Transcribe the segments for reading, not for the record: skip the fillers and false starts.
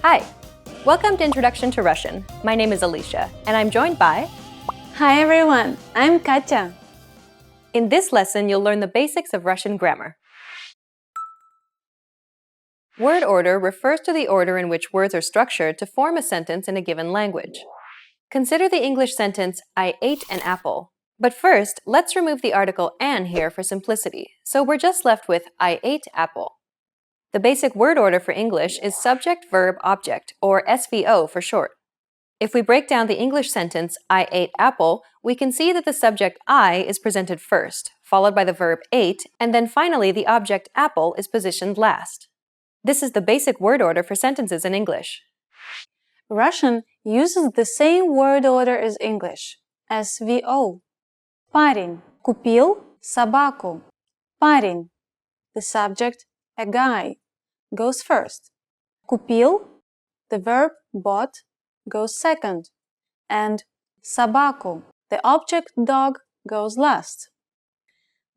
Hi! Welcome to Introduction to Russian. My name is Alicia, and I'm joined by... Hi everyone, I'm Katya. In this lesson, you'll learn the basics of Russian grammar. Word order refers to the order in which words are structured to form a sentence in a given language. Consider the English sentence, I ate an apple. But first, let's remove the article an here for simplicity, so we're just left with I ate apple. The basic word order for English is subject, verb, object, or SVO for short. If we break down the English sentence, I ate apple, we can see that the subject I is presented first, followed by the verb ate, and then finally the object apple is positioned last. This is the basic word order for sentences in English. Russian uses the same word order as English, SVO. Парень купил собаку. Парень, the subject, a guy, goes first. Купил, the verb bought, goes second. And собаку, the object dog, goes last.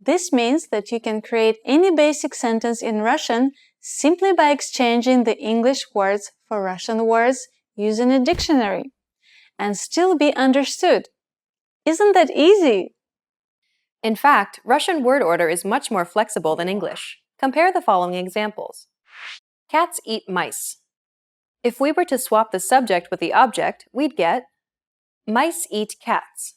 This means that you can create any basic sentence in Russian simply by exchanging the English words for Russian words using a dictionary and still be understood. Isn't that easy? In fact, Russian word order is much more flexible than English. Compare the following examples. Cats eat mice. If we were to swap the subject with the object, we'd get mice eat cats.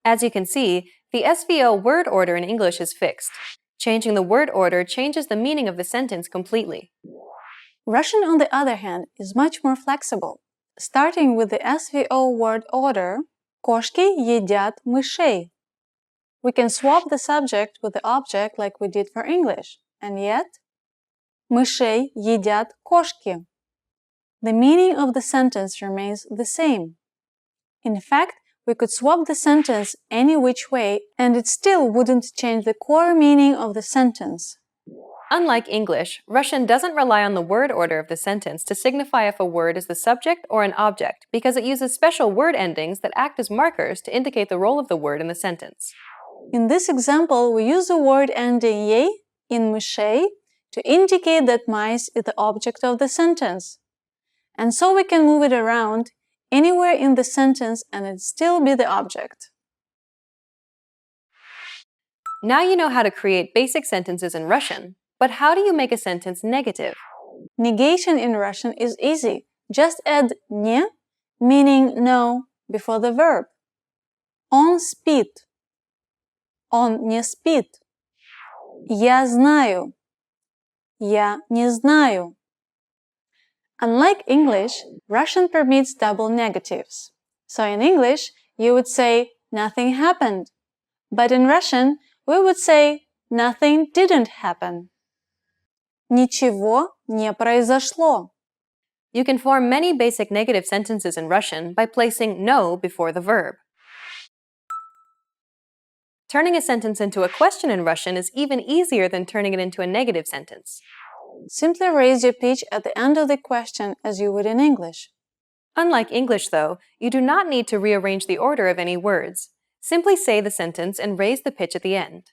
As you can see, the SVO word order in English is fixed. Changing the word order changes the meaning of the sentence completely. Russian, on the other hand, is much more flexible. Starting with the SVO word order, кошки едят мышей. We can swap the subject with the object like we did for English, and yet, мышей едят кошки. The meaning of the sentence remains the same. In fact, we could swap the sentence any which way, and it still wouldn't change the core meaning of the sentence. Unlike English, Russian doesn't rely on the word order of the sentence to signify if a word is the subject or an object, because it uses special word endings that act as markers to indicate the role of the word in the sentence. In this example, we use the word ending "ей" in мышей to indicate that mice is the object of the sentence. And so we can move it around anywhere in the sentence and it still be the object. Now you know how to create basic sentences in Russian, but how do you make a sentence negative? Negation in Russian is easy. Just add "не", meaning no, before the verb. Он спит. Он не спит. Я знаю. Я не знаю. Unlike English, Russian permits double negatives. So in English, you would say, nothing happened. But in Russian, we would say, nothing didn't happen. Ничего не произошло. You can form many basic negative sentences in Russian by placing no before the verb. Turning a sentence into a question in Russian is even easier than turning it into a negative sentence. Simply raise your pitch at the end of the question as you would in English. Unlike English, though, you do not need to rearrange the order of any words. Simply say the sentence and raise the pitch at the end.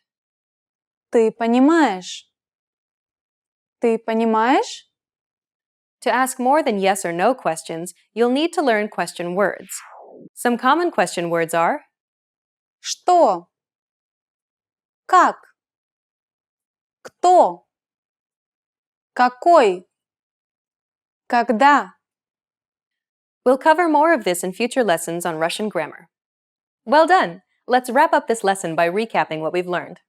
Ты понимаешь? Ты понимаешь? To ask more than yes or no questions, you'll need to learn question words. Some common question words are Что? Как? Кто? Какой? Когда? We'll cover more of this in future lessons on Russian grammar. Well done! Let's wrap up this lesson by recapping what we've learned.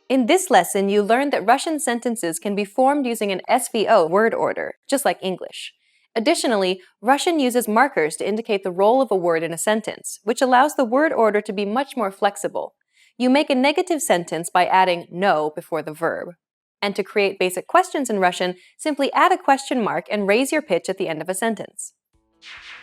In this lesson, you learned that Russian sentences can be formed using an SVO word order, just like English. Additionally, Russian uses markers to indicate the role of a word in a sentence, which allows the word order to be much more flexible. You make a negative sentence by adding no before the verb. And to create basic questions in Russian, simply add a question mark and raise your pitch at the end of a sentence.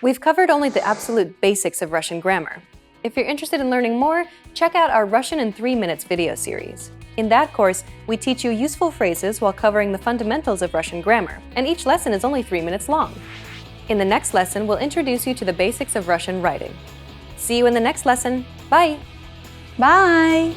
We've covered only the absolute basics of Russian grammar. If you're interested in learning more, check out our Russian in 3 Minutes video series. In that course, we teach you useful phrases while covering the fundamentals of Russian grammar, and each lesson is only 3 minutes long. In the next lesson, we'll introduce you to the basics of Russian writing. See you in the next lesson. Bye! Bye!